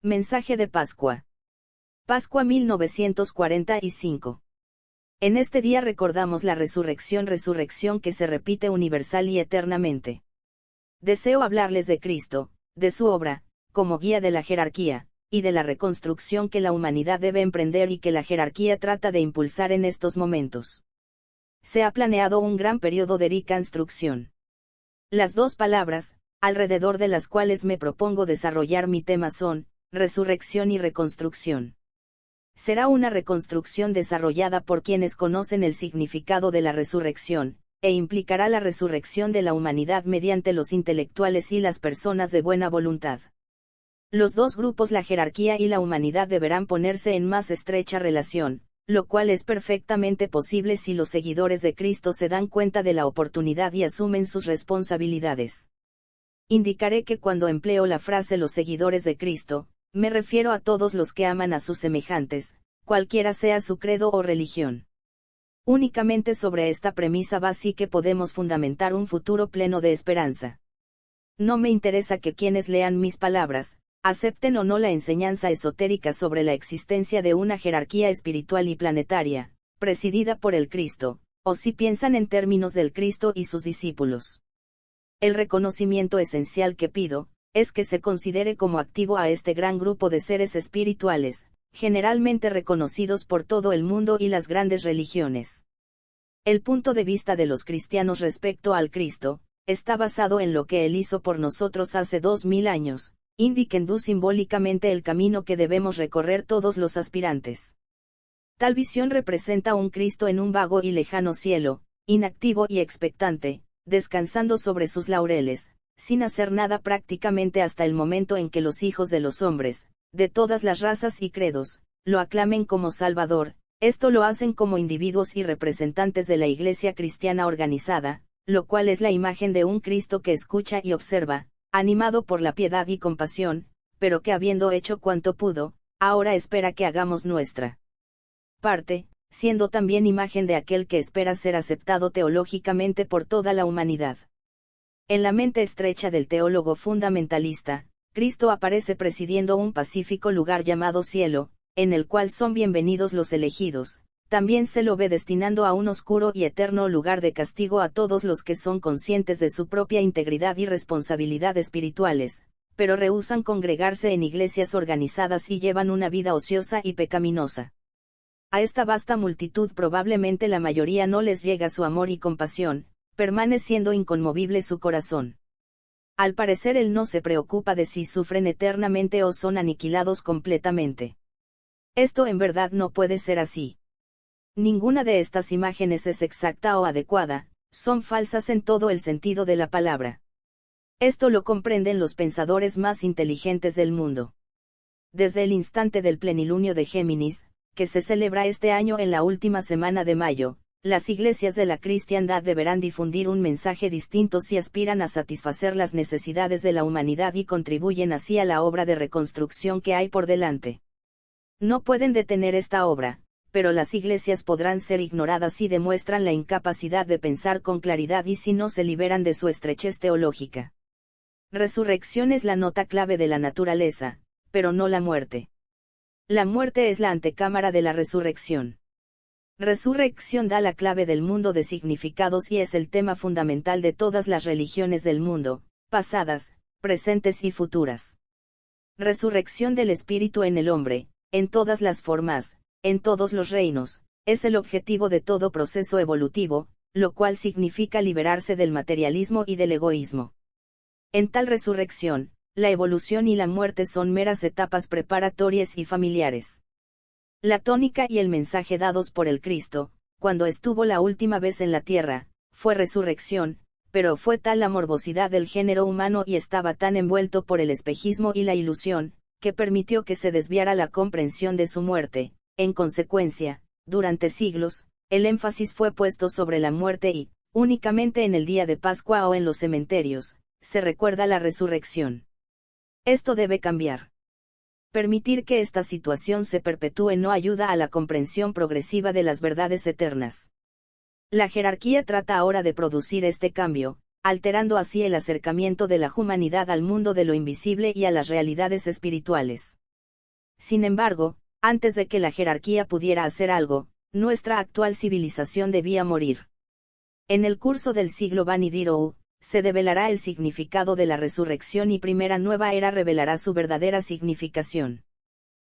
Mensaje de Pascua. Pascua 1945. En este día recordamos la resurrección que se repite universal y eternamente. Deseo hablarles de Cristo, de su obra, como guía de la jerarquía, y de la reconstrucción que la humanidad debe emprender y que la jerarquía trata de impulsar en estos momentos. Se ha planeado un gran periodo de reconstrucción. Las dos palabras, alrededor de las cuales me propongo desarrollar mi tema son, resurrección y reconstrucción. Será una reconstrucción desarrollada por quienes conocen el significado de la resurrección, e implicará la resurrección de la humanidad mediante los intelectuales y las personas de buena voluntad. Los dos grupos, la jerarquía y la humanidad, deberán ponerse en más estrecha relación, lo cual es perfectamente posible si los seguidores de Cristo se dan cuenta de la oportunidad y asumen sus responsabilidades. Indicaré que cuando empleo la frase los seguidores de Cristo, me refiero a todos los que aman a sus semejantes, cualquiera sea su credo o religión. Únicamente sobre esta premisa va sí que podemos fundamentar un futuro pleno de esperanza. No me interesa que quienes lean mis palabras, acepten o no la enseñanza esotérica sobre la existencia de una jerarquía espiritual y planetaria, presidida por el Cristo, o si piensan en términos del Cristo y sus discípulos. El reconocimiento esencial que pido, es que se considere como activo a este gran grupo de seres espirituales, generalmente reconocidos por todo el mundo y las grandes religiones. El punto de vista de los cristianos respecto al Cristo, está basado en lo que Él hizo por nosotros hace 2000 años, indicando simbólicamente el camino que debemos recorrer todos los aspirantes. Tal visión representa un Cristo en un vago y lejano cielo, inactivo y expectante, descansando sobre sus laureles, sin hacer nada prácticamente hasta el momento en que los hijos de los hombres, de todas las razas y credos, lo aclamen como Salvador. Esto lo hacen como individuos y representantes de la Iglesia cristiana organizada, lo cual es la imagen de un Cristo que escucha y observa, animado por la piedad y compasión, pero que habiendo hecho cuanto pudo, ahora espera que hagamos nuestra parte, siendo también imagen de aquel que espera ser aceptado teológicamente por toda la humanidad. En la mente estrecha del teólogo fundamentalista, Cristo aparece presidiendo un pacífico lugar llamado cielo, en el cual son bienvenidos los elegidos. También se lo ve destinando a un oscuro y eterno lugar de castigo a todos los que son conscientes de su propia integridad y responsabilidad espirituales, pero rehúsan congregarse en iglesias organizadas y llevan una vida ociosa y pecaminosa. A esta vasta multitud probablemente la mayoría no les llega su amor y compasión, permaneciendo inconmovible su corazón. Al parecer Él no se preocupa de si sufren eternamente o son aniquilados completamente. Esto en verdad no puede ser así. Ninguna de estas imágenes es exacta o adecuada, son falsas en todo el sentido de la palabra. Esto lo comprenden los pensadores más inteligentes del mundo. Desde el instante del plenilunio de Géminis, que se celebra este año en la última semana de mayo, las iglesias de la cristiandad deberán difundir un mensaje distinto si aspiran a satisfacer las necesidades de la humanidad y contribuyen así a la obra de reconstrucción que hay por delante. No pueden detener esta obra, pero las iglesias podrán ser ignoradas si demuestran la incapacidad de pensar con claridad y si no se liberan de su estrechez teológica. Resurrección es la nota clave de la naturaleza, pero no la muerte. La muerte es la antecámara de la resurrección. Resurrección da la clave del mundo de significados y es el tema fundamental de todas las religiones del mundo, pasadas, presentes y futuras. Resurrección del espíritu en el hombre, en todas las formas, en todos los reinos, es el objetivo de todo proceso evolutivo, lo cual significa liberarse del materialismo y del egoísmo. En tal resurrección, la evolución y la muerte son meras etapas preparatorias y familiares. La tónica y el mensaje dados por el Cristo, cuando estuvo la última vez en la tierra, fue resurrección, pero fue tal la morbosidad del género humano y estaba tan envuelto por el espejismo y la ilusión, que permitió que se desviara la comprensión de su muerte. En consecuencia, durante siglos, el énfasis fue puesto sobre la muerte y, únicamente en el día de Pascua o en los cementerios, se recuerda la resurrección. Esto debe cambiar. Permitir que esta situación se perpetúe no ayuda a la comprensión progresiva de las verdades eternas. La jerarquía trata ahora de producir este cambio, alterando así el acercamiento de la humanidad al mundo de lo invisible y a las realidades espirituales. Sin embargo, antes de que la jerarquía pudiera hacer algo, nuestra actual civilización debía morir. En el curso del siglo venidero, se develará el significado de la resurrección y primera nueva era revelará su verdadera significación.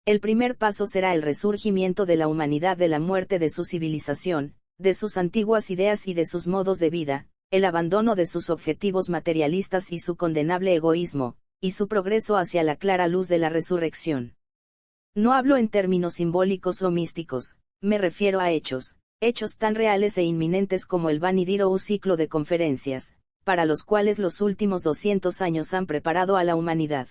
El primer paso será el resurgimiento de la humanidad de la muerte de su civilización, de sus antiguas ideas y de sus modos de vida, el abandono de sus objetivos materialistas y su condenable egoísmo, y su progreso hacia la clara luz de la resurrección. No hablo en términos simbólicos o místicos, me refiero a hechos tan reales e inminentes como el venidero ciclo de conferencias, para los cuales los últimos 200 años han preparado a la humanidad.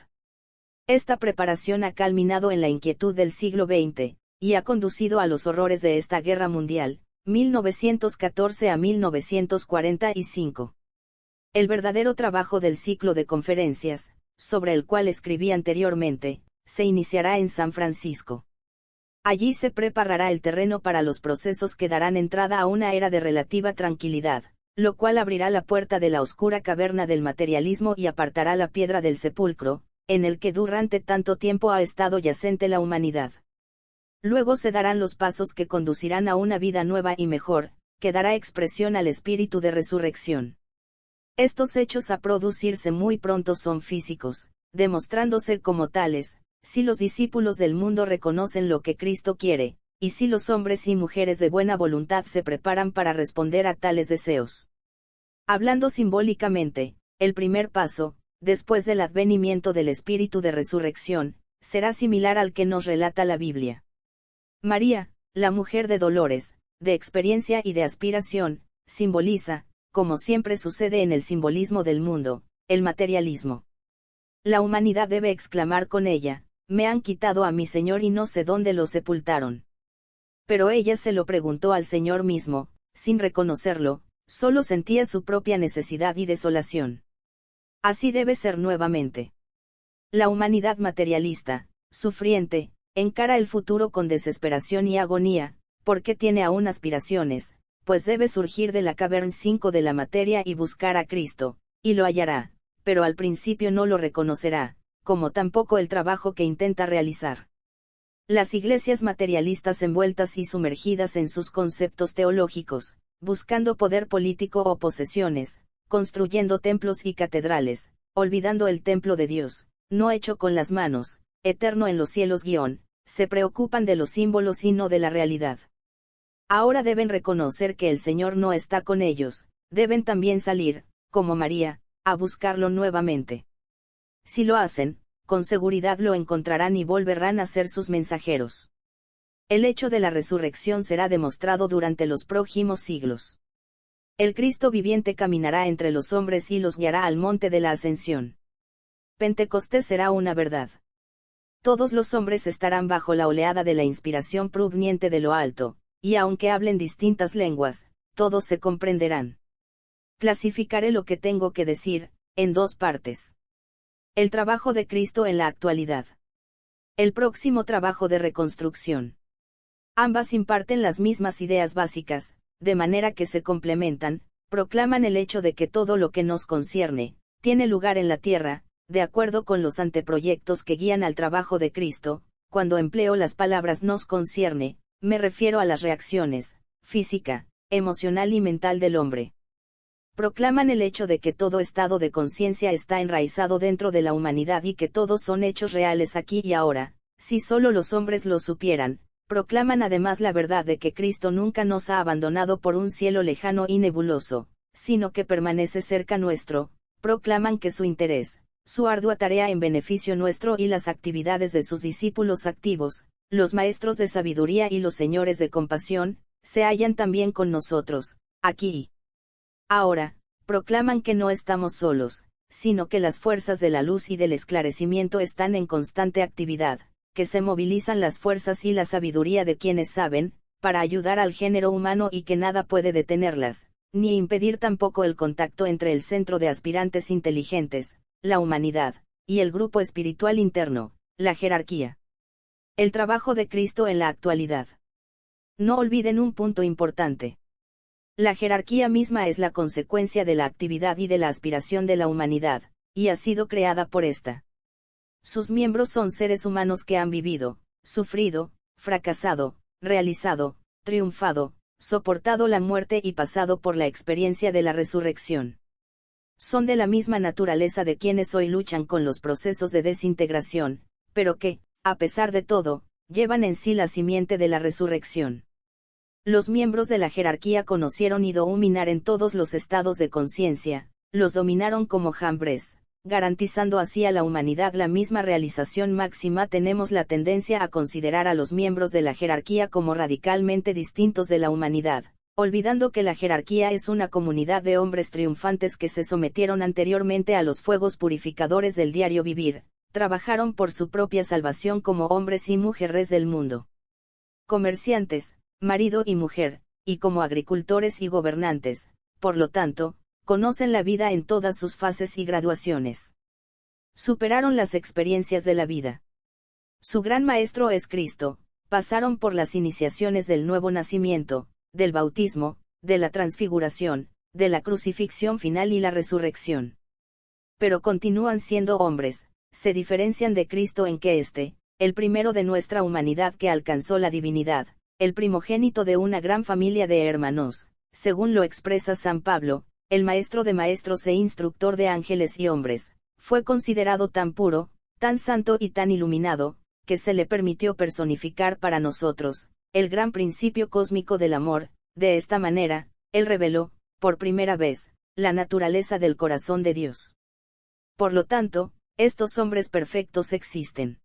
Esta preparación ha culminado en la inquietud del siglo XX, y ha conducido a los horrores de esta guerra mundial, 1914 a 1945. El verdadero trabajo del ciclo de conferencias, sobre el cual escribí anteriormente, se iniciará en San Francisco. Allí se preparará el terreno para los procesos que darán entrada a una era de relativa tranquilidad, lo cual abrirá la puerta de la oscura caverna del materialismo y apartará la piedra del sepulcro, en el que durante tanto tiempo ha estado yacente la humanidad. Luego se darán los pasos que conducirán a una vida nueva y mejor, que dará expresión al espíritu de resurrección. Estos hechos a producirse muy pronto son físicos, demostrándose como tales, si los discípulos del mundo reconocen lo que Cristo quiere, y si los hombres y mujeres de buena voluntad se preparan para responder a tales deseos. Hablando simbólicamente, el primer paso, después del advenimiento del espíritu de resurrección, será similar al que nos relata la Biblia. María, la mujer de dolores, de experiencia y de aspiración, simboliza, como siempre sucede en el simbolismo del mundo, el materialismo. La humanidad debe exclamar con ella: me han quitado a mi Señor y no sé dónde lo sepultaron. Pero ella se lo preguntó al Señor mismo, sin reconocerlo, solo sentía su propia necesidad y desolación. Así debe ser nuevamente. La humanidad materialista, sufriente, encara el futuro con desesperación y agonía, porque tiene aún aspiraciones, pues debe surgir de la caverna 5 de la materia y buscar a Cristo, y lo hallará, pero al principio no lo reconocerá, como tampoco el trabajo que intenta realizar. Las iglesias materialistas envueltas y sumergidas en sus conceptos teológicos, buscando poder político o posesiones, construyendo templos y catedrales, olvidando el templo de Dios, no hecho con las manos, eterno en los cielos se preocupan de los símbolos y no de la realidad. Ahora deben reconocer que el Señor no está con ellos, deben también salir, como María, a buscarlo nuevamente. Si lo hacen, con seguridad lo encontrarán y volverán a ser sus mensajeros. El hecho de la resurrección será demostrado durante los próximos siglos. El Cristo viviente caminará entre los hombres y los guiará al monte de la ascensión. Pentecostés será una verdad. Todos los hombres estarán bajo la oleada de la inspiración proveniente de lo alto, y aunque hablen distintas lenguas, todos se comprenderán. Clasificaré lo que tengo que decir, en dos partes. El trabajo de Cristo en la actualidad. El próximo trabajo de reconstrucción. Ambas imparten las mismas ideas básicas, de manera que se complementan, proclaman el hecho de que todo lo que nos concierne, tiene lugar en la tierra, de acuerdo con los anteproyectos que guían al trabajo de Cristo. Cuando empleo las palabras nos concierne, me refiero a las reacciones, física, emocional y mental del hombre. Proclaman el hecho de que todo estado de conciencia está enraizado dentro de la humanidad y que todos son hechos reales aquí y ahora, si solo los hombres lo supieran. Proclaman además la verdad de que Cristo nunca nos ha abandonado por un cielo lejano y nebuloso, sino que permanece cerca nuestro. Proclaman que su interés, su ardua tarea en beneficio nuestro y las actividades de sus discípulos activos, los maestros de sabiduría y los señores de compasión, se hallan también con nosotros, aquí. Ahora, proclaman que no estamos solos, sino que las fuerzas de la luz y del esclarecimiento están en constante actividad, que se movilizan las fuerzas y la sabiduría de quienes saben, para ayudar al género humano y que nada puede detenerlas, ni impedir tampoco el contacto entre el centro de aspirantes inteligentes, la humanidad, y el grupo espiritual interno, la jerarquía. El trabajo de Cristo en la actualidad. No olviden un punto importante. La jerarquía misma es la consecuencia de la actividad y de la aspiración de la humanidad, y ha sido creada por esta. Sus miembros son seres humanos que han vivido, sufrido, fracasado, realizado, triunfado, soportado la muerte y pasado por la experiencia de la resurrección. Son de la misma naturaleza de quienes hoy luchan con los procesos de desintegración, pero que, a pesar de todo, llevan en sí la simiente de la resurrección. Los miembros de la jerarquía conocieron y dominar en todos los estados de conciencia, los dominaron como jambres, garantizando así a la humanidad la misma realización máxima. Tenemos la tendencia a considerar a los miembros de la jerarquía como radicalmente distintos de la humanidad, olvidando que la jerarquía es una comunidad de hombres triunfantes que se sometieron anteriormente a los fuegos purificadores del diario vivir, trabajaron por su propia salvación como hombres y mujeres del mundo. Comerciantes, marido y mujer, y como agricultores y gobernantes, por lo tanto, conocen la vida en todas sus fases y graduaciones. Superaron las experiencias de la vida. Su gran maestro es Cristo, pasaron por las iniciaciones del nuevo nacimiento, del bautismo, de la transfiguración, de la crucifixión final y la resurrección. Pero continúan siendo hombres, se diferencian de Cristo en que el primero de nuestra humanidad que alcanzó la divinidad, el primogénito de una gran familia de hermanos, según lo expresa San Pablo, el maestro de maestros e instructor de ángeles y hombres, fue considerado tan puro, tan santo y tan iluminado, que se le permitió personificar para nosotros, el gran principio cósmico del amor. De esta manera, él reveló, por primera vez, la naturaleza del corazón de Dios. Por lo tanto, estos hombres perfectos existen.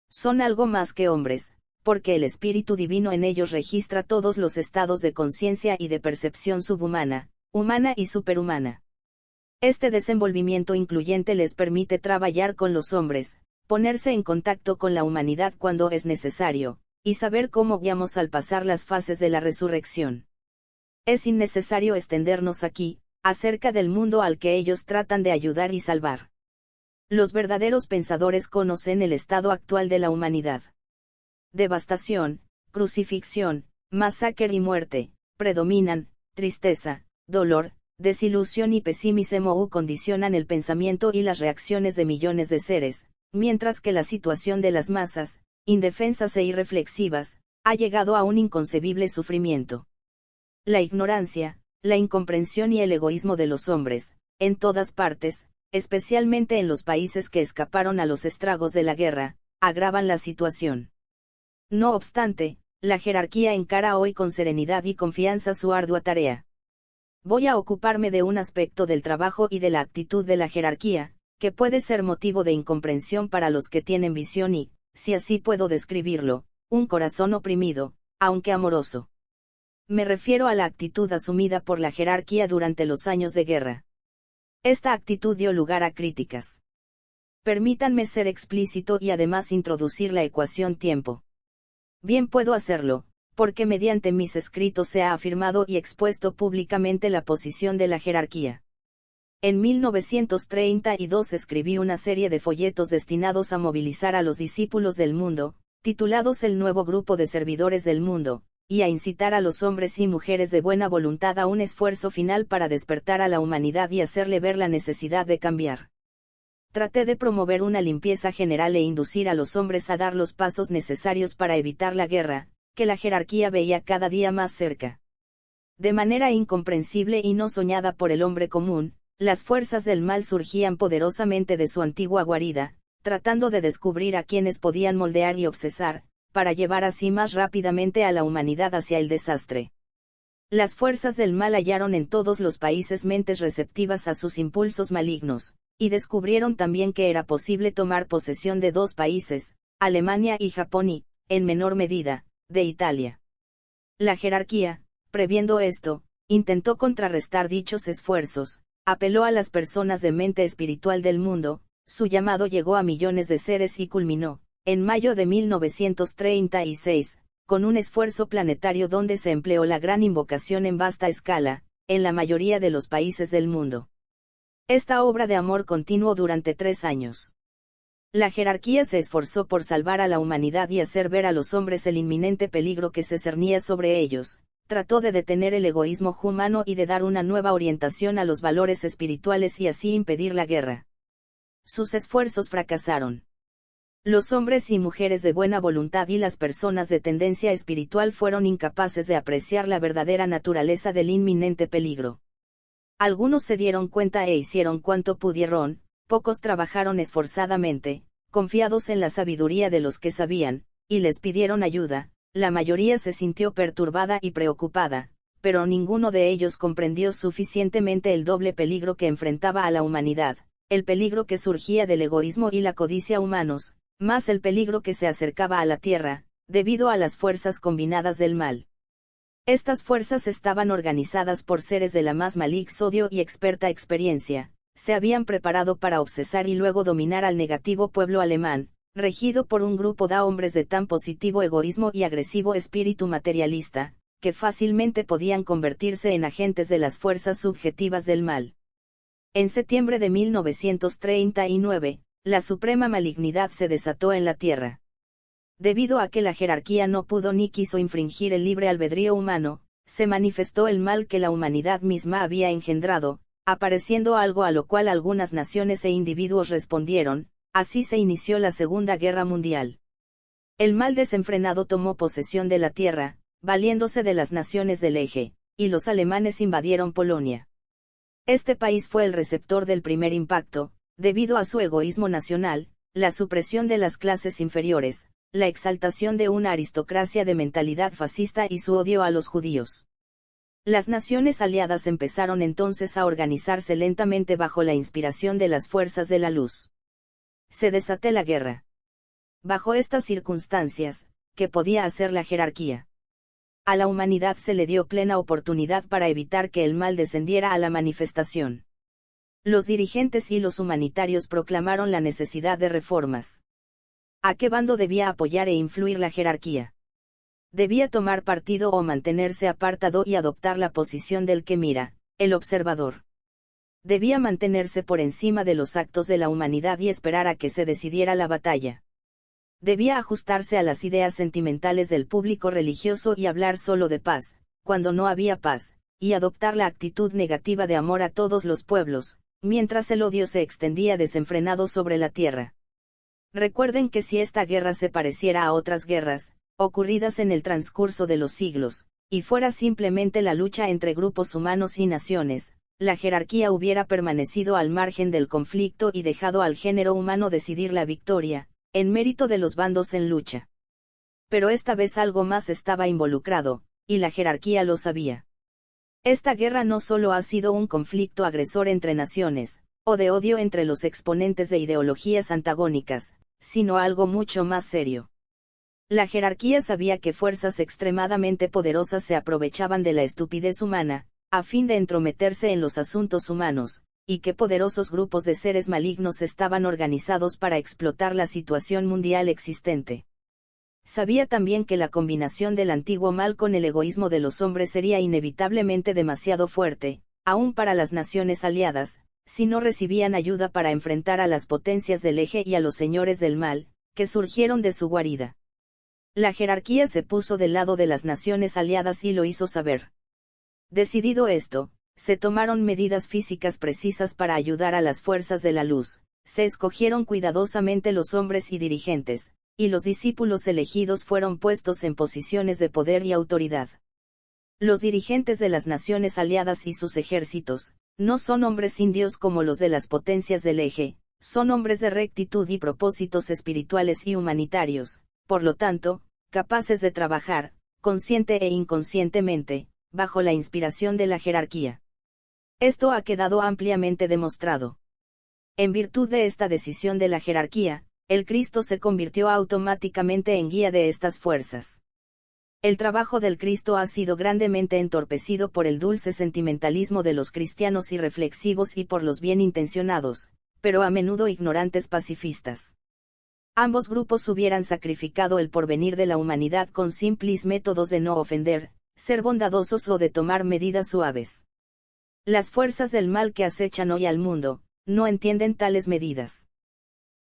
Son algo más que hombres, porque el Espíritu Divino en ellos registra todos los estados de conciencia y de percepción subhumana, humana y superhumana. Este desenvolvimiento incluyente les permite trabajar con los hombres, ponerse en contacto con la humanidad cuando es necesario, y saber cómo guiamos al pasar las fases de la resurrección. Es innecesario extendernos aquí, acerca del mundo al que ellos tratan de ayudar y salvar. Los verdaderos pensadores conocen el estado actual de la humanidad. Devastación, crucifixión, masacre y muerte, predominan, tristeza, dolor, desilusión y pesimismo condicionan el pensamiento y las reacciones de millones de seres, mientras que la situación de las masas, indefensas e irreflexivas, ha llegado a un inconcebible sufrimiento. La ignorancia, la incomprensión y el egoísmo de los hombres, en todas partes, especialmente en los países que escaparon a los estragos de la guerra, agravan la situación. No obstante, la jerarquía encara hoy con serenidad y confianza su ardua tarea. Voy a ocuparme de un aspecto del trabajo y de la actitud de la jerarquía, que puede ser motivo de incomprensión para los que tienen visión y, si así puedo describirlo, un corazón oprimido, aunque amoroso. Me refiero a la actitud asumida por la jerarquía durante los años de guerra. Esta actitud dio lugar a críticas. Permítanme ser explícito y además introducir la ecuación tiempo. Bien puedo hacerlo, porque mediante mis escritos se ha afirmado y expuesto públicamente la posición de la jerarquía. En 1932 escribí una serie de folletos destinados a movilizar a los discípulos del mundo, titulados El Nuevo Grupo de Servidores del Mundo, y a incitar a los hombres y mujeres de buena voluntad a un esfuerzo final para despertar a la humanidad y hacerle ver la necesidad de cambiar. Traté de promover una limpieza general e inducir a los hombres a dar los pasos necesarios para evitar la guerra, que la jerarquía veía cada día más cerca. De manera incomprensible y no soñada por el hombre común, las fuerzas del mal surgían poderosamente de su antigua guarida, tratando de descubrir a quienes podían moldear y obsesar, para llevar así más rápidamente a la humanidad hacia el desastre. Las fuerzas del mal hallaron en todos los países mentes receptivas a sus impulsos malignos, y descubrieron también que era posible tomar posesión de dos países, Alemania y Japón y, en menor medida, de Italia. La jerarquía, previendo esto, intentó contrarrestar dichos esfuerzos, apeló a las personas de mente espiritual del mundo, su llamado llegó a millones de seres y culminó, en mayo de 1936, con un esfuerzo planetario donde se empleó la gran invocación en vasta escala, en la mayoría de los países del mundo. Esta obra de amor continuó durante 3 años. La jerarquía se esforzó por salvar a la humanidad y hacer ver a los hombres el inminente peligro que se cernía sobre ellos, trató de detener el egoísmo humano y de dar una nueva orientación a los valores espirituales y así impedir la guerra. Sus esfuerzos fracasaron. Los hombres y mujeres de buena voluntad y las personas de tendencia espiritual fueron incapaces de apreciar la verdadera naturaleza del inminente peligro. Algunos se dieron cuenta e hicieron cuanto pudieron, pocos trabajaron esforzadamente, confiados en la sabiduría de los que sabían, y les pidieron ayuda. La mayoría se sintió perturbada y preocupada, pero ninguno de ellos comprendió suficientemente el doble peligro que enfrentaba a la humanidad, el peligro que surgía del egoísmo y la codicia humanos, más el peligro que se acercaba a la tierra, debido a las fuerzas combinadas del mal. Estas fuerzas estaban organizadas por seres de la más maligna odio y experta experiencia, se habían preparado para obsesar y luego dominar al negativo pueblo alemán, regido por un grupo de hombres de tan positivo egoísmo y agresivo espíritu materialista, que fácilmente podían convertirse en agentes de las fuerzas subjetivas del mal. En septiembre de 1939, la suprema malignidad se desató en la Tierra. Debido a que la jerarquía no pudo ni quiso infringir el libre albedrío humano, se manifestó el mal que la humanidad misma había engendrado, apareciendo algo a lo cual algunas naciones e individuos respondieron. Así se inició la Segunda Guerra Mundial. El mal desenfrenado tomó posesión de la tierra, valiéndose de las naciones del eje, y los alemanes invadieron Polonia. Este país fue el receptor del primer impacto, debido a su egoísmo nacional, la supresión de las clases inferiores, la exaltación de una aristocracia de mentalidad fascista y su odio a los judíos. Las naciones aliadas empezaron entonces a organizarse lentamente bajo la inspiración de las fuerzas de la luz. Se desató la guerra. Bajo estas circunstancias, ¿qué podía hacer la jerarquía? A la humanidad se le dio plena oportunidad para evitar que el mal descendiera a la manifestación. Los dirigentes y los humanitarios proclamaron la necesidad de reformas. ¿A qué bando debía apoyar e influir la jerarquía? Debía tomar partido o mantenerse apartado y adoptar la posición del que mira, el observador. Debía mantenerse por encima de los actos de la humanidad y esperar a que se decidiera la batalla. Debía ajustarse a las ideas sentimentales del público religioso y hablar solo de paz, cuando no había paz, y adoptar la actitud negativa de amor a todos los pueblos, mientras el odio se extendía desenfrenado sobre la tierra. Recuerden que si esta guerra se pareciera a otras guerras, ocurridas en el transcurso de los siglos, y fuera simplemente la lucha entre grupos humanos y naciones, la jerarquía hubiera permanecido al margen del conflicto y dejado al género humano decidir la victoria, en mérito de los bandos en lucha. Pero esta vez algo más estaba involucrado, y la jerarquía lo sabía. Esta guerra no solo ha sido un conflicto agresor entre naciones, o de odio entre los exponentes de ideologías antagónicas, sino algo mucho más serio. La jerarquía sabía que fuerzas extremadamente poderosas se aprovechaban de la estupidez humana, a fin de entrometerse en los asuntos humanos, y que poderosos grupos de seres malignos estaban organizados para explotar la situación mundial existente. Sabía también que la combinación del antiguo mal con el egoísmo de los hombres sería inevitablemente demasiado fuerte, aún para las naciones aliadas, si no recibían ayuda para enfrentar a las potencias del eje y a los señores del mal, que surgieron de su guarida. La jerarquía se puso del lado de las naciones aliadas y lo hizo saber. Decidido esto, se tomaron medidas físicas precisas para ayudar a las fuerzas de la luz, se escogieron cuidadosamente los hombres y dirigentes, y los discípulos elegidos fueron puestos en posiciones de poder y autoridad. Los dirigentes de las naciones aliadas y sus ejércitos, no son hombres indios como los de las potencias del eje, son hombres de rectitud y propósitos espirituales y humanitarios, por lo tanto, capaces de trabajar, consciente e inconscientemente, bajo la inspiración de la jerarquía. Esto ha quedado ampliamente demostrado. En virtud de esta decisión de la jerarquía, el Cristo se convirtió automáticamente en guía de estas fuerzas. El trabajo del Cristo ha sido grandemente entorpecido por el dulce sentimentalismo de los cristianos irreflexivos y por los bien intencionados, pero a menudo ignorantes pacifistas. Ambos grupos hubieran sacrificado el porvenir de la humanidad con simples métodos de no ofender, ser bondadosos o de tomar medidas suaves. Las fuerzas del mal que acechan hoy al mundo, no entienden tales medidas.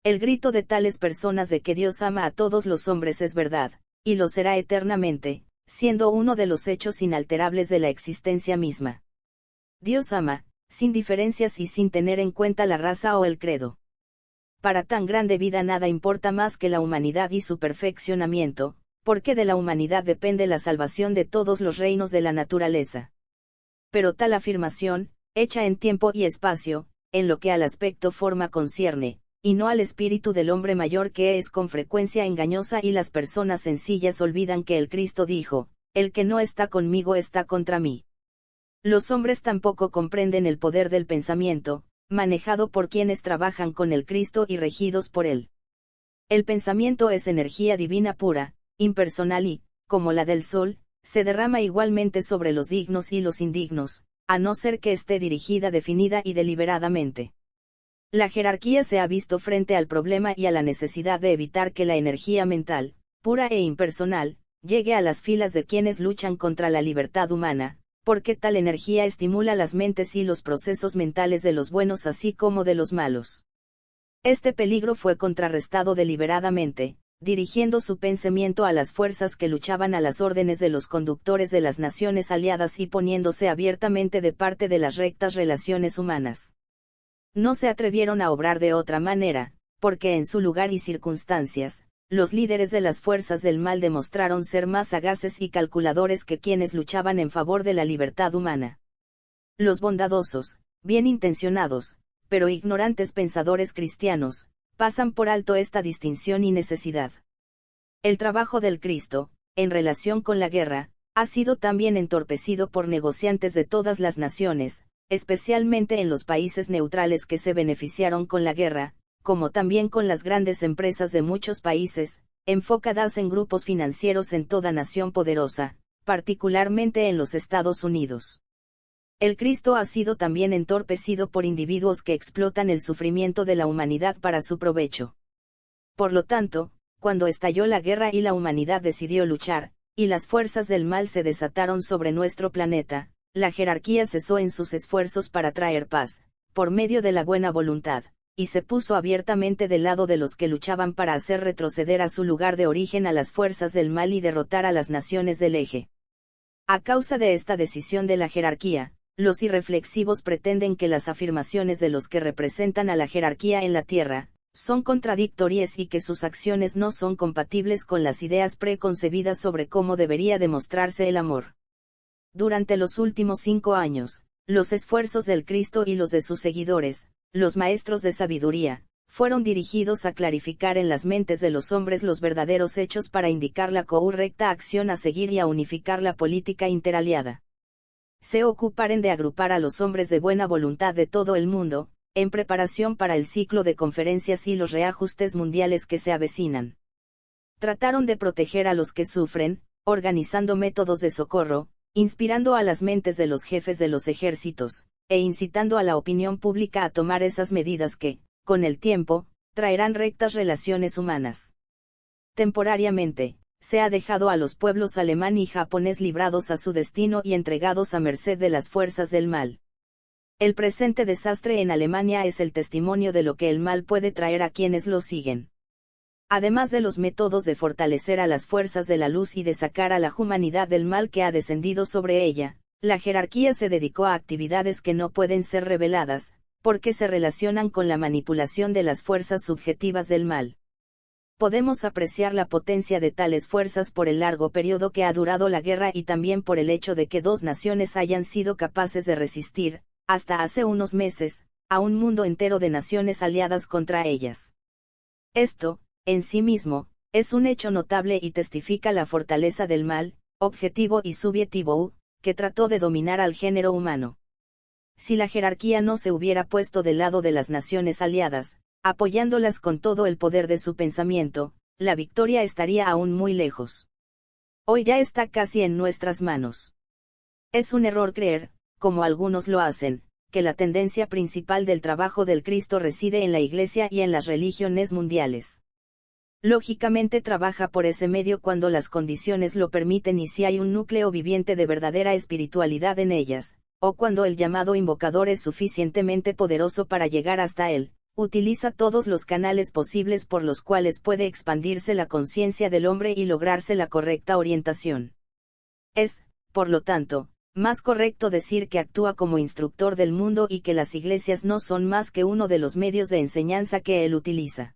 El grito de tales personas de que Dios ama a todos los hombres es verdad, y lo será eternamente, siendo uno de los hechos inalterables de la existencia misma. Dios ama, sin diferencias y sin tener en cuenta la raza o el credo. para tan grande vida nada importa más que la humanidad y su perfeccionamiento, porque de la humanidad depende la salvación de todos los reinos de la naturaleza. Pero tal afirmación, hecha en tiempo y espacio, en lo que al aspecto forma concierne, y no al espíritu del hombre mayor, que es con frecuencia engañosa, y las personas sencillas olvidan que el Cristo dijo: el que no está conmigo está contra mí. Los hombres tampoco comprenden el poder del pensamiento, manejado por quienes trabajan con el Cristo y regidos por él. El pensamiento es energía divina pura, impersonal y, como la del sol, se derrama igualmente sobre los dignos y los indignos, a no ser que esté dirigida definida y deliberadamente. La jerarquía se ha visto frente al problema y a la necesidad de evitar que la energía mental, pura e impersonal, llegue a las filas de quienes luchan contra la libertad humana, porque tal energía estimula las mentes y los procesos mentales de los buenos así como de los malos. Este peligro fue contrarrestado deliberadamente, dirigiendo su pensamiento a las fuerzas que luchaban a las órdenes de los conductores de las naciones aliadas y poniéndose abiertamente de parte de las rectas relaciones humanas. No se atrevieron a obrar de otra manera, porque en su lugar y circunstancias, los líderes de las fuerzas del mal demostraron ser más sagaces y calculadores que quienes luchaban en favor de la libertad humana. Los bondadosos, bien intencionados, pero ignorantes pensadores cristianos, pasan por alto esta distinción y necesidad. El trabajo del Cristo, en relación con la guerra, ha sido también entorpecido por negociantes de todas las naciones, especialmente en los países neutrales que se beneficiaron con la guerra, como también con las grandes empresas de muchos países, enfocadas en grupos financieros en toda nación poderosa, particularmente en los Estados Unidos. El Cristo ha sido también entorpecido por individuos que explotan el sufrimiento de la humanidad para su provecho. Por lo tanto, cuando estalló la guerra y la humanidad decidió luchar, y las fuerzas del mal se desataron sobre nuestro planeta, la jerarquía cesó en sus esfuerzos para traer paz, por medio de la buena voluntad, y se puso abiertamente del lado de los que luchaban para hacer retroceder a su lugar de origen a las fuerzas del mal y derrotar a las naciones del eje. A causa de esta decisión de la jerarquía, los irreflexivos pretenden que las afirmaciones de los que representan a la jerarquía en la tierra, son contradictorias y que sus acciones no son compatibles con las ideas preconcebidas sobre cómo debería demostrarse el amor. Durante los últimos 5 años, los esfuerzos del Cristo y los de sus seguidores, los maestros de sabiduría, fueron dirigidos a clarificar en las mentes de los hombres los verdaderos hechos para indicar la correcta acción a seguir y a unificar la política interaliada. Se ocuparen de agrupar a los hombres de buena voluntad de todo el mundo, en preparación para el ciclo de conferencias y los reajustes mundiales que se avecinan. Trataron de proteger a los que sufren, organizando métodos de socorro, inspirando a las mentes de los jefes de los ejércitos, e incitando a la opinión pública a tomar esas medidas que, con el tiempo, traerán rectas relaciones humanas. Temporariamente, se ha dejado a los pueblos alemán y japonés librados a su destino y entregados a merced de las fuerzas del mal. El presente desastre en Alemania es el testimonio de lo que el mal puede traer a quienes lo siguen. Además de los métodos de fortalecer a las fuerzas de la luz y de sacar a la humanidad del mal que ha descendido sobre ella, la jerarquía se dedicó a actividades que no pueden ser reveladas, porque se relacionan con la manipulación de las fuerzas subjetivas del mal. Podemos apreciar la potencia de tales fuerzas por el largo periodo que ha durado la guerra y también por el hecho de que 2 naciones hayan sido capaces de resistir, hasta hace unos meses, a un mundo entero de naciones aliadas contra ellas. Esto, en sí mismo, es un hecho notable y testifica la fortaleza del mal, objetivo y subjetivo, que trató de dominar al género humano. Si la jerarquía no se hubiera puesto del lado de las naciones aliadas, apoyándolas con todo el poder de su pensamiento, la victoria estaría aún muy lejos. Hoy ya está casi en nuestras manos. Es un error creer, como algunos lo hacen, que la tendencia principal del trabajo del Cristo reside en la Iglesia y en las religiones mundiales. Lógicamente trabaja por ese medio cuando las condiciones lo permiten y si hay un núcleo viviente de verdadera espiritualidad en ellas, o cuando el llamado invocador es suficientemente poderoso para llegar hasta él, utiliza todos los canales posibles por los cuales puede expandirse la conciencia del hombre y lograrse la correcta orientación. Es, por lo tanto, más correcto decir que actúa como instructor del mundo y que las iglesias no son más que uno de los medios de enseñanza que él utiliza.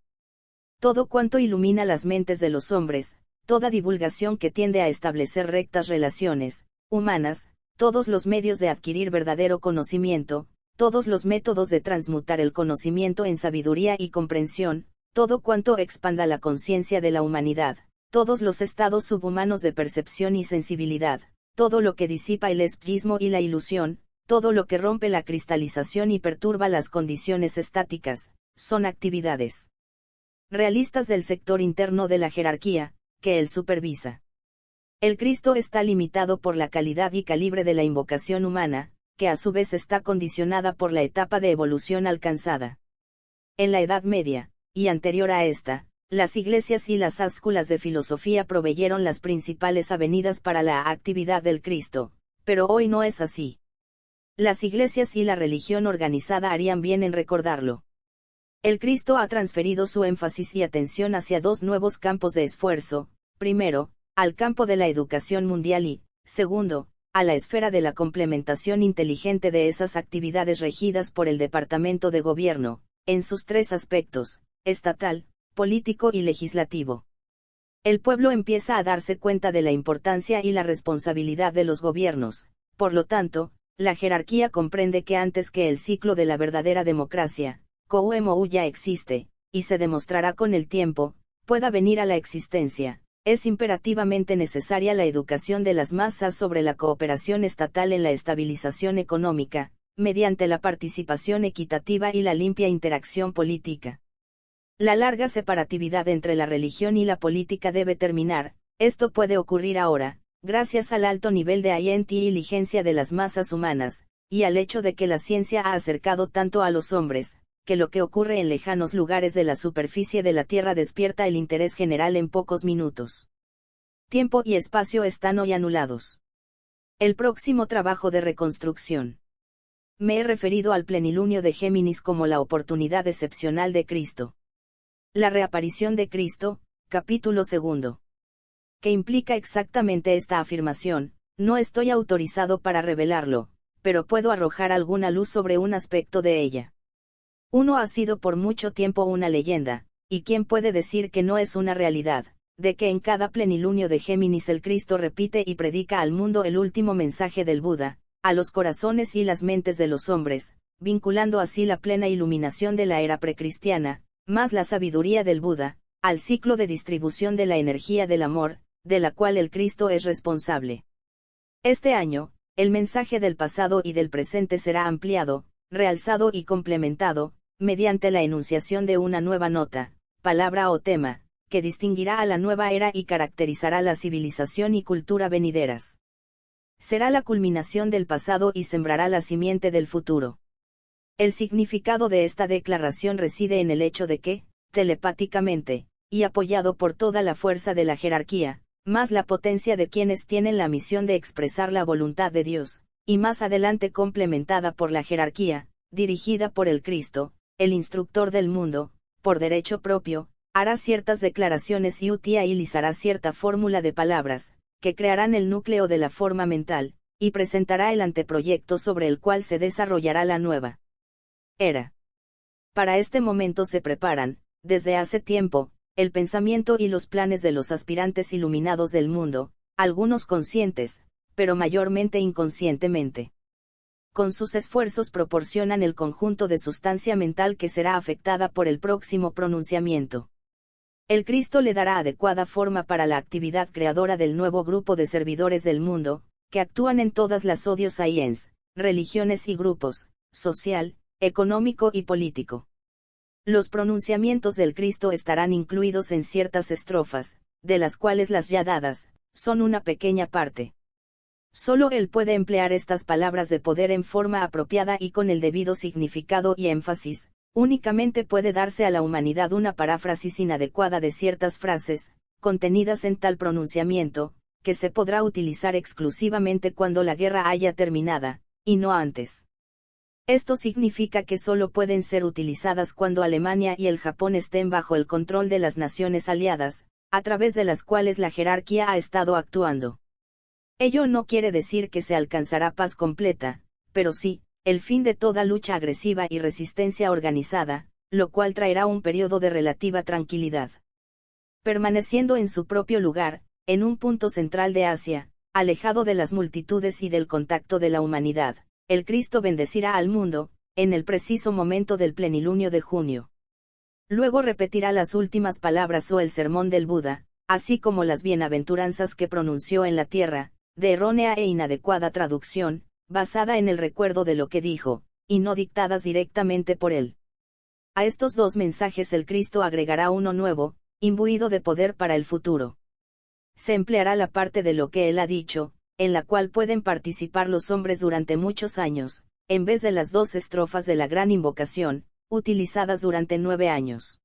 Todo cuanto ilumina las mentes de los hombres, toda divulgación que tiende a establecer rectas relaciones humanas, todos los medios de adquirir verdadero conocimiento, todos los métodos de transmutar el conocimiento en sabiduría y comprensión, todo cuanto expanda la conciencia de la humanidad, todos los estados subhumanos de percepción y sensibilidad, todo lo que disipa el espejismo y la ilusión, todo lo que rompe la cristalización y perturba las condiciones estáticas, son actividades realistas del sector interno de la jerarquía, que él supervisa. El Cristo está limitado por la calidad y calibre de la invocación humana, que a su vez está condicionada por la etapa de evolución alcanzada. En la Edad Media, y anterior a esta, las iglesias y las escuelas de filosofía proveyeron las principales avenidas para la actividad del Cristo, pero hoy no es así. Las iglesias y la religión organizada harían bien en recordarlo. El Cristo ha transferido su énfasis y atención hacia dos nuevos campos de esfuerzo: primero, al campo de la educación mundial y, segundo, a la esfera de la complementación inteligente de esas actividades regidas por el Departamento de Gobierno, en sus tres aspectos: estatal, político y legislativo. El pueblo empieza a darse cuenta de la importancia y la responsabilidad de los gobiernos, por lo tanto, la jerarquía comprende que antes que el ciclo de la verdadera democracia, COUMOU ya existe, y se demostrará con el tiempo, pueda venir a la existencia, es imperativamente necesaria la educación de las masas sobre la cooperación estatal en la estabilización económica, mediante la participación equitativa y la limpia interacción política. La larga separatividad entre la religión y la política debe terminar. Esto puede ocurrir ahora, gracias al alto nivel de inteligencia de las masas humanas, y al hecho de que la ciencia ha acercado tanto a los hombres, que lo que ocurre en lejanos lugares de la superficie de la Tierra despierta el interés general en pocos minutos. Tiempo y espacio están hoy anulados. El próximo trabajo de reconstrucción. Me he referido al plenilunio de Géminis como la oportunidad excepcional de Cristo. La reaparición de Cristo, capítulo 2. ¿Qué implica exactamente esta afirmación? No estoy autorizado para revelarlo, pero puedo arrojar alguna luz sobre un aspecto de ella. Uno ha sido por mucho tiempo una leyenda, y quién puede decir que no es una realidad, de que en cada plenilunio de Géminis el Cristo repite y predica al mundo el último mensaje del Buda, a los corazones y las mentes de los hombres, vinculando así la plena iluminación de la era precristiana, más la sabiduría del Buda, al ciclo de distribución de la energía del amor, de la cual el Cristo es responsable. Este año, el mensaje del pasado y del presente será ampliado, realzado y complementado, mediante la enunciación de una nueva nota, palabra o tema, que distinguirá a la nueva era y caracterizará la civilización y cultura venideras. Será la culminación del pasado y sembrará la simiente del futuro. El significado de esta declaración reside en el hecho de que, telepáticamente, y apoyado por toda la fuerza de la jerarquía, más la potencia de quienes tienen la misión de expresar la voluntad de Dios, y más adelante complementada por la jerarquía, dirigida por el Cristo, el instructor del mundo, por derecho propio, hará ciertas declaraciones y utilizará cierta fórmula de palabras, que crearán el núcleo de la forma mental, y presentará el anteproyecto sobre el cual se desarrollará la nueva era. Para este momento se preparan, desde hace tiempo, el pensamiento y los planes de los aspirantes iluminados del mundo, algunos conscientes, pero mayormente inconscientemente. Con sus esfuerzos proporcionan el conjunto de sustancia mental que será afectada por el próximo pronunciamiento. El Cristo le dará adecuada forma para la actividad creadora del nuevo grupo de servidores del mundo, que actúan en todas las sciences, religiones y grupos, social, económico y político. Los pronunciamientos del Cristo estarán incluidos en ciertas estrofas, de las cuales las ya dadas, son una pequeña parte. Solo él puede emplear estas palabras de poder en forma apropiada y con el debido significado y énfasis. Únicamente puede darse a la humanidad una paráfrasis inadecuada de ciertas frases, contenidas en tal pronunciamiento, que se podrá utilizar exclusivamente cuando la guerra haya terminada, y no antes. Esto significa que solo pueden ser utilizadas cuando Alemania y el Japón estén bajo el control de las naciones aliadas, a través de las cuales la jerarquía ha estado actuando. Ello no quiere decir que se alcanzará paz completa, pero sí, el fin de toda lucha agresiva y resistencia organizada, lo cual traerá un periodo de relativa tranquilidad. Permaneciendo en su propio lugar, en un punto central de Asia, alejado de las multitudes y del contacto de la humanidad, el Cristo bendecirá al mundo, en el preciso momento del plenilunio de junio. Luego repetirá las últimas palabras o el sermón del Buda, así como las bienaventuranzas que pronunció en la tierra, de errónea e inadecuada traducción, basada en el recuerdo de lo que dijo, y no dictadas directamente por él. A estos dos mensajes el Cristo agregará uno nuevo, imbuido de poder para el futuro. Se empleará la parte de lo que él ha dicho, en la cual pueden participar los hombres durante muchos años, en vez de las 2 estrofas de la gran invocación, utilizadas durante 9 años.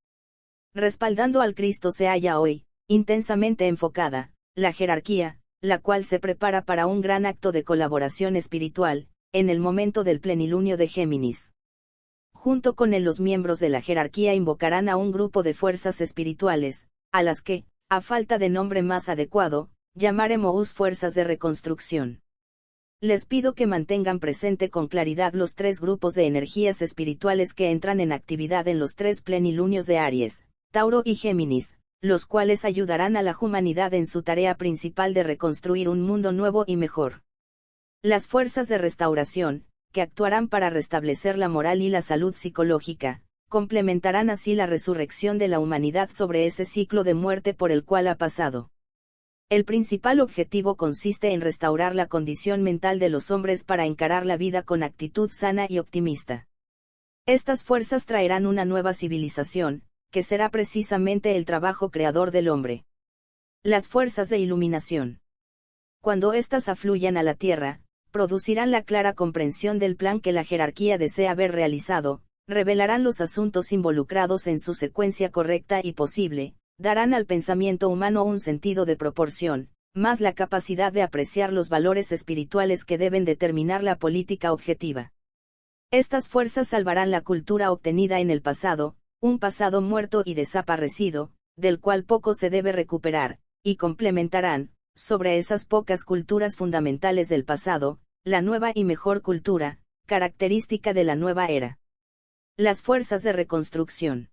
Respaldando al Cristo se halla hoy, intensamente enfocada, la jerarquía, la cual se prepara para un gran acto de colaboración espiritual, en el momento del plenilunio de Géminis. Junto con él los miembros de la jerarquía invocarán a un grupo de fuerzas espirituales, a las que, a falta de nombre más adecuado, llamaremos fuerzas de reconstrucción. Les pido que mantengan presente con claridad los 3 grupos de energías espirituales que entran en actividad en los 3 plenilunios de Aries, Tauro y Géminis, los cuales ayudarán a la humanidad en su tarea principal de reconstruir un mundo nuevo y mejor. Las fuerzas de restauración, que actuarán para restablecer la moral y la salud psicológica, complementarán así la resurrección de la humanidad sobre ese ciclo de muerte por el cual ha pasado. El principal objetivo consiste en restaurar la condición mental de los hombres para encarar la vida con actitud sana y optimista. Estas fuerzas traerán una nueva civilización, que será precisamente el trabajo creador del hombre. Las fuerzas de iluminación. Cuando éstas afluyan a la Tierra, producirán la clara comprensión del plan que la jerarquía desea ver realizado, revelarán los asuntos involucrados en su secuencia correcta y posible, darán al pensamiento humano un sentido de proporción, más la capacidad de apreciar los valores espirituales que deben determinar la política objetiva. Estas fuerzas salvarán la cultura obtenida en el pasado, un pasado muerto y desaparecido, del cual poco se debe recuperar, y complementarán, sobre esas pocas culturas fundamentales del pasado, la nueva y mejor cultura, característica de la nueva era. Las fuerzas de reconstrucción.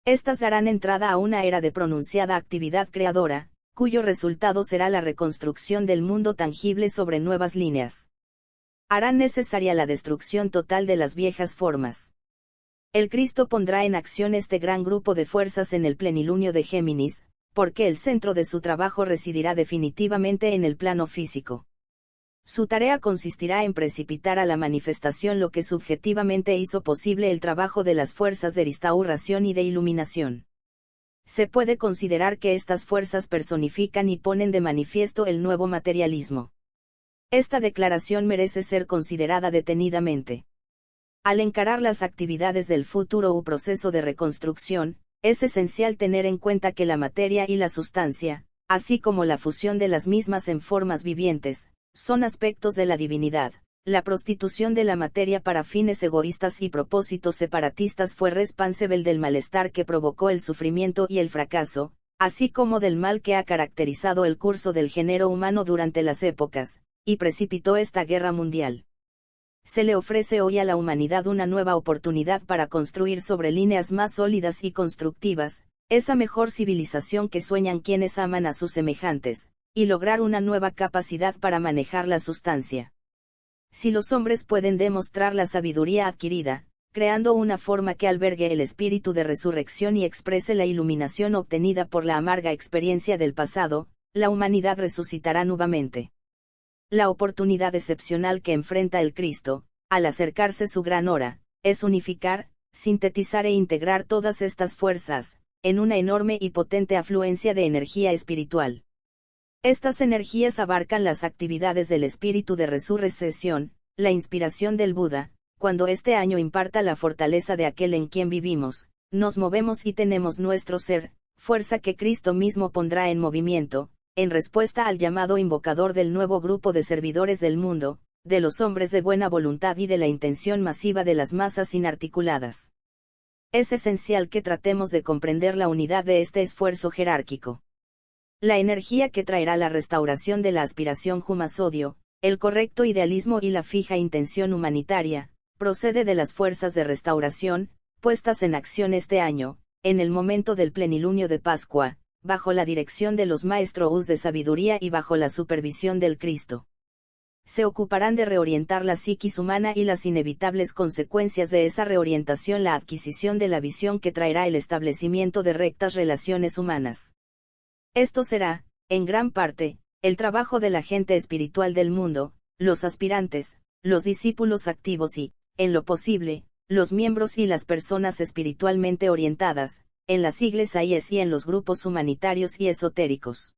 Estas darán entrada a una era de pronunciada actividad creadora, cuyo resultado será la reconstrucción del mundo tangible sobre nuevas líneas. Harán necesaria la destrucción total de las viejas formas. El Cristo pondrá en acción este gran grupo de fuerzas en el plenilunio de Géminis, porque el centro de su trabajo residirá definitivamente en el plano físico. Su tarea consistirá en precipitar a la manifestación lo que subjetivamente hizo posible el trabajo de las fuerzas de restauración y de iluminación. Se puede considerar que estas fuerzas personifican y ponen de manifiesto el nuevo materialismo. Esta declaración merece ser considerada detenidamente. Al encarar las actividades del futuro u proceso de reconstrucción, es esencial tener en cuenta que la materia y la sustancia, así como la fusión de las mismas en formas vivientes, son aspectos de la divinidad. La prostitución de la materia para fines egoístas y propósitos separatistas fue responsable del malestar que provocó el sufrimiento y el fracaso, así como del mal que ha caracterizado el curso del género humano durante las épocas, y precipitó esta guerra mundial. Se le ofrece hoy a la humanidad una nueva oportunidad para construir sobre líneas más sólidas y constructivas, esa mejor civilización que sueñan quienes aman a sus semejantes, y lograr una nueva capacidad para manejar la sustancia. Si los hombres pueden demostrar la sabiduría adquirida, creando una forma que albergue el espíritu de resurrección y exprese la iluminación obtenida por la amarga experiencia del pasado, la humanidad resucitará nuevamente. La oportunidad excepcional que enfrenta el Cristo, al acercarse su gran hora, es unificar, sintetizar e integrar todas estas fuerzas, en una enorme y potente afluencia de energía espiritual. Estas energías abarcan las actividades del espíritu de resurrección, la inspiración del Buda, cuando este año imparta la fortaleza de aquel en quien vivimos, nos movemos y tenemos nuestro ser, fuerza que Cristo mismo pondrá en movimiento, en respuesta al llamado invocador del nuevo grupo de servidores del mundo, de los hombres de buena voluntad y de la intención masiva de las masas inarticuladas. Es esencial que tratemos de comprender la unidad de este esfuerzo jerárquico. La energía que traerá la restauración de la aspiración Jumasodio, el correcto idealismo y la fija intención humanitaria, procede de las fuerzas de restauración, puestas en acción este año, en el momento del plenilunio de Pascua, bajo la dirección de los maestros de sabiduría y bajo la supervisión del Cristo. Se ocuparán de reorientar la psiquis humana y las inevitables consecuencias de esa reorientación, la adquisición de la visión que traerá el establecimiento de rectas relaciones humanas. Esto será, en gran parte, el trabajo de la gente espiritual del mundo, los aspirantes, los discípulos activos y, en lo posible, los miembros y las personas espiritualmente orientadas, en las iglesias y en los grupos humanitarios y esotéricos.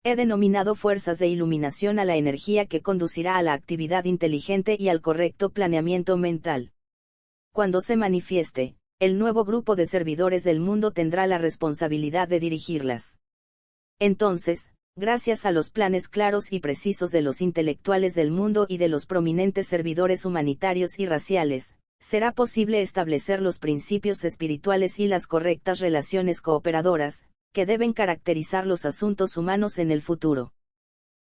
He denominado fuerzas de iluminación a la energía que conducirá a la actividad inteligente y al correcto planeamiento mental. Cuando se manifieste, el nuevo grupo de servidores del mundo tendrá la responsabilidad de dirigirlas. Entonces, gracias a los planes claros y precisos de los intelectuales del mundo y de los prominentes servidores humanitarios y raciales, será posible establecer los principios espirituales y las correctas relaciones cooperadoras, que deben caracterizar los asuntos humanos en el futuro.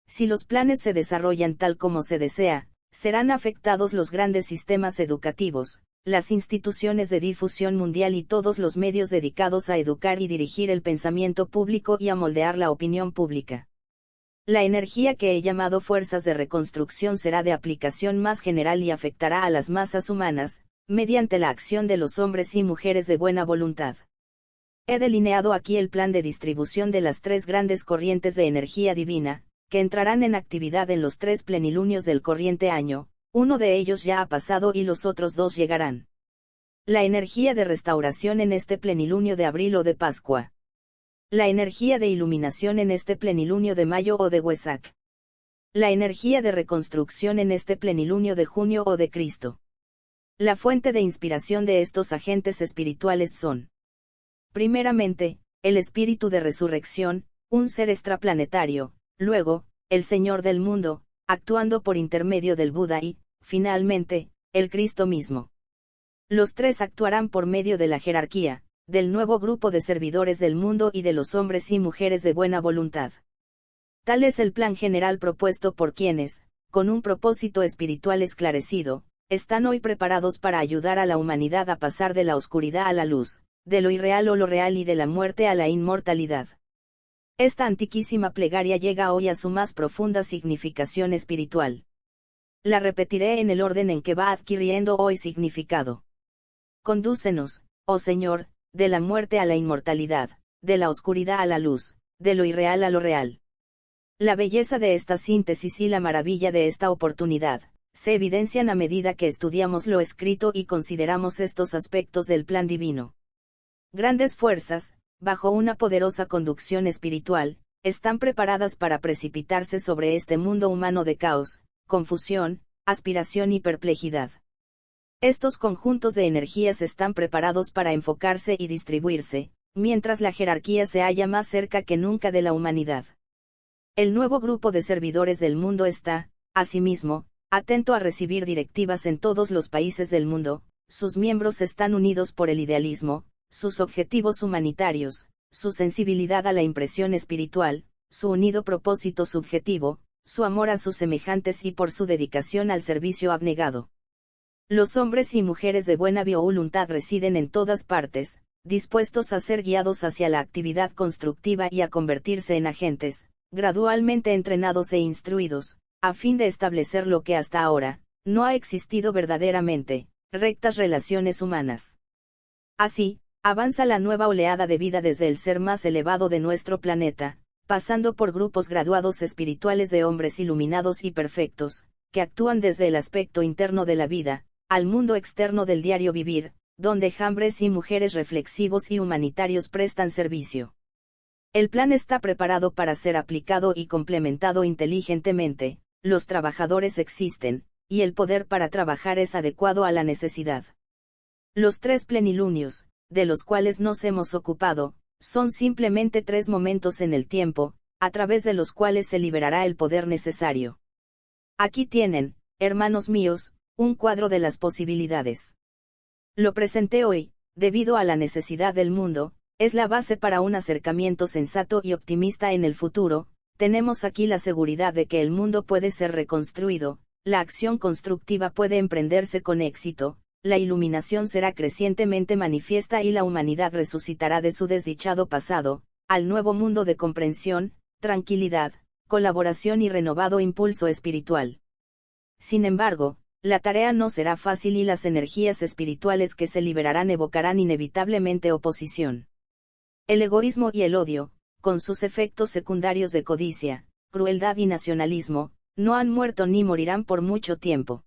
Si los planes se desarrollan tal como se desea, serán afectados los grandes sistemas educativos, las instituciones de difusión mundial y todos los medios dedicados a educar y dirigir el pensamiento público y a moldear la opinión pública. La energía que he llamado fuerzas de reconstrucción será de aplicación más general y afectará a las masas humanas, mediante la acción de los hombres y mujeres de buena voluntad. He delineado aquí el plan de distribución de las tres grandes corrientes de energía divina, que entrarán en actividad en los 3 plenilunios del corriente año. Uno de ellos ya ha pasado y los otros 2 llegarán. La energía de restauración en este plenilunio de abril o de Pascua. La energía de iluminación en este plenilunio de mayo o de Huesac. La energía de reconstrucción en este plenilunio de junio o de Cristo. La fuente de inspiración de estos agentes espirituales son: primeramente, el espíritu de resurrección, un ser extraplanetario; luego, el Señor del mundo, actuando por intermedio del Buda y, finalmente, el Cristo mismo. Los tres actuarán por medio de la jerarquía, del nuevo grupo de servidores del mundo y de los hombres y mujeres de buena voluntad. Tal es el plan general propuesto por quienes, con un propósito espiritual esclarecido, están hoy preparados para ayudar a la humanidad a pasar de la oscuridad a la luz, de lo irreal o lo real y de la muerte a la inmortalidad. Esta antiquísima plegaria llega hoy a su más profunda significación espiritual. La repetiré en el orden en que va adquiriendo hoy significado. Condúcenos, oh Señor, de la muerte a la inmortalidad, de la oscuridad a la luz, de lo irreal a lo real. La belleza de esta síntesis y la maravilla de esta oportunidad se evidencian a medida que estudiamos lo escrito y consideramos estos aspectos del plan divino. Grandes fuerzas, bajo una poderosa conducción espiritual, están preparadas para precipitarse sobre este mundo humano de caos, confusión, aspiración y perplejidad. Estos conjuntos de energías están preparados para enfocarse y distribuirse, mientras la jerarquía se halla más cerca que nunca de la humanidad. El nuevo grupo de servidores del mundo está, asimismo, atento a recibir directivas en todos los países del mundo. Sus miembros están unidos por el idealismo, sus objetivos humanitarios, su sensibilidad a la impresión espiritual, su unido propósito subjetivo, su amor a sus semejantes y por su dedicación al servicio abnegado. Los hombres y mujeres de buena voluntad residen en todas partes, dispuestos a ser guiados hacia la actividad constructiva y a convertirse en agentes, gradualmente entrenados e instruidos, a fin de establecer lo que hasta ahora no ha existido verdaderamente, rectas relaciones humanas. Así, avanza la nueva oleada de vida desde el ser más elevado de nuestro planeta, pasando por grupos graduados espirituales de hombres iluminados y perfectos, que actúan desde el aspecto interno de la vida, al mundo externo del diario vivir, donde hombres y mujeres reflexivos y humanitarios prestan servicio. El plan está preparado para ser aplicado y complementado inteligentemente. Los trabajadores existen, y el poder para trabajar es adecuado a la necesidad. Los 3 plenilunios, de los cuales nos hemos ocupado, son simplemente 3 momentos en el tiempo, a través de los cuales se liberará el poder necesario. Aquí tienen, hermanos míos, un cuadro de las posibilidades. Lo presenté hoy, debido a la necesidad del mundo, es la base para un acercamiento sensato y optimista en el futuro. Tenemos aquí la seguridad de que el mundo puede ser reconstruido, la acción constructiva puede emprenderse con éxito, la iluminación será crecientemente manifiesta y la humanidad resucitará de su desdichado pasado, al nuevo mundo de comprensión, tranquilidad, colaboración y renovado impulso espiritual. Sin embargo, la tarea no será fácil y las energías espirituales que se liberarán evocarán inevitablemente oposición. El egoísmo y el odio, con sus efectos secundarios de codicia, crueldad y nacionalismo, no han muerto ni morirán por mucho tiempo.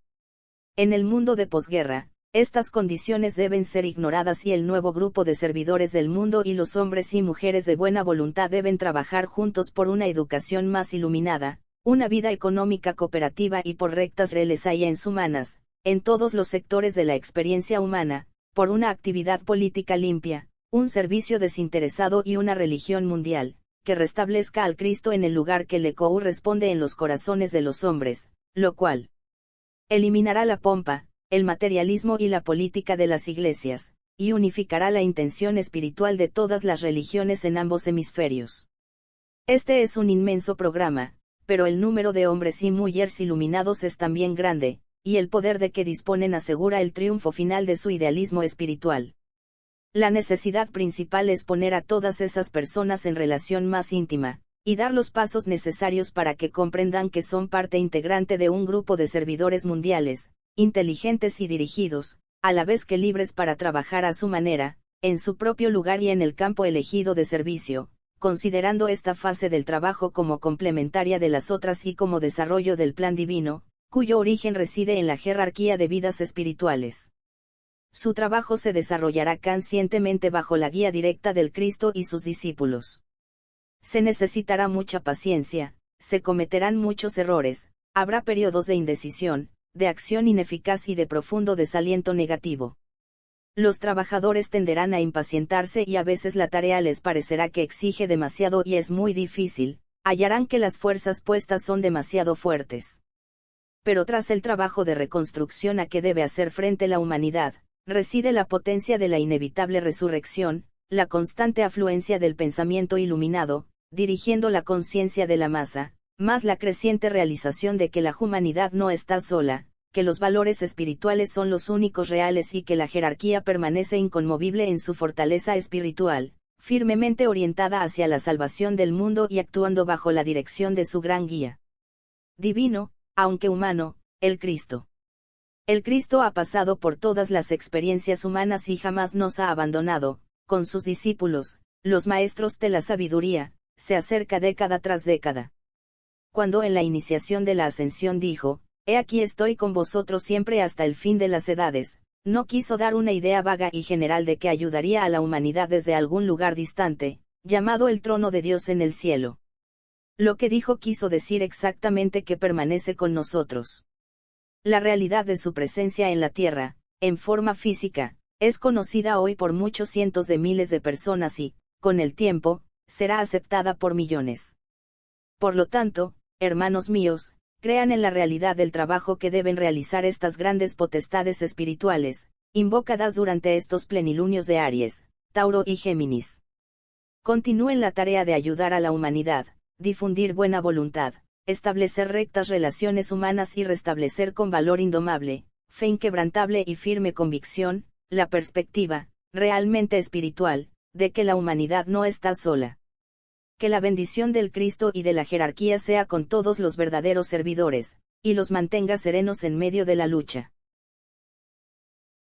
En el mundo de posguerra, estas condiciones deben ser ignoradas y el nuevo grupo de servidores del mundo y los hombres y mujeres de buena voluntad deben trabajar juntos por una educación más iluminada, una vida económica cooperativa y por rectas relaciones humanas, en todos los sectores de la experiencia humana, por una actividad política limpia, un servicio desinteresado y una religión mundial, que restablezca al Cristo en el lugar que le corresponde en los corazones de los hombres, lo cual eliminará la pompa, el materialismo y la política de las iglesias, y unificará la intención espiritual de todas las religiones en ambos hemisferios. Este es un inmenso programa, pero el número de hombres y mujeres iluminados es también grande, y el poder de que disponen asegura el triunfo final de su idealismo espiritual. La necesidad principal es poner a todas esas personas en relación más íntima, y dar los pasos necesarios para que comprendan que son parte integrante de un grupo de servidores mundiales, inteligentes y dirigidos, a la vez que libres para trabajar a su manera, en su propio lugar y en el campo elegido de servicio, considerando esta fase del trabajo como complementaria de las otras y como desarrollo del plan divino, cuyo origen reside en la jerarquía de vidas espirituales. Su trabajo se desarrollará conscientemente bajo la guía directa del Cristo y sus discípulos. Se necesitará mucha paciencia, se cometerán muchos errores, habrá periodos de indecisión, de acción ineficaz y de profundo desaliento negativo. Los trabajadores tenderán a impacientarse y a veces la tarea les parecerá que exige demasiado y es muy difícil, hallarán que las fuerzas puestas son demasiado fuertes. Pero tras el trabajo de reconstrucción a que debe hacer frente la humanidad, reside la potencia de la inevitable resurrección, la constante afluencia del pensamiento iluminado, dirigiendo la conciencia de la masa, más la creciente realización de que la humanidad no está sola, que los valores espirituales son los únicos reales y que la jerarquía permanece inconmovible en su fortaleza espiritual, firmemente orientada hacia la salvación del mundo y actuando bajo la dirección de su gran guía divino, aunque humano, el Cristo. El Cristo ha pasado por todas las experiencias humanas y jamás nos ha abandonado, con sus discípulos, los maestros de la sabiduría, se acerca década tras década. Cuando en la iniciación de la ascensión dijo, «He aquí estoy con vosotros siempre hasta el fin de las edades», no quiso dar una idea vaga y general de que ayudaría a la humanidad desde algún lugar distante, llamado el trono de Dios en el cielo. Lo que dijo quiso decir exactamente que permanece con nosotros. La realidad de su presencia en la tierra, en forma física, es conocida hoy por muchos cientos de miles de personas y, con el tiempo, será aceptada por millones. Por lo tanto, hermanos míos, crean en la realidad del trabajo que deben realizar estas grandes potestades espirituales, invocadas durante estos plenilunios de Aries, Tauro y Géminis. Continúen la tarea de ayudar a la humanidad, difundir buena voluntad, establecer rectas relaciones humanas y restablecer con valor indomable, fe inquebrantable y firme convicción, la perspectiva, realmente espiritual, de que la humanidad no está sola. Que la bendición del Cristo y de la jerarquía sea con todos los verdaderos servidores, y los mantenga serenos en medio de la lucha.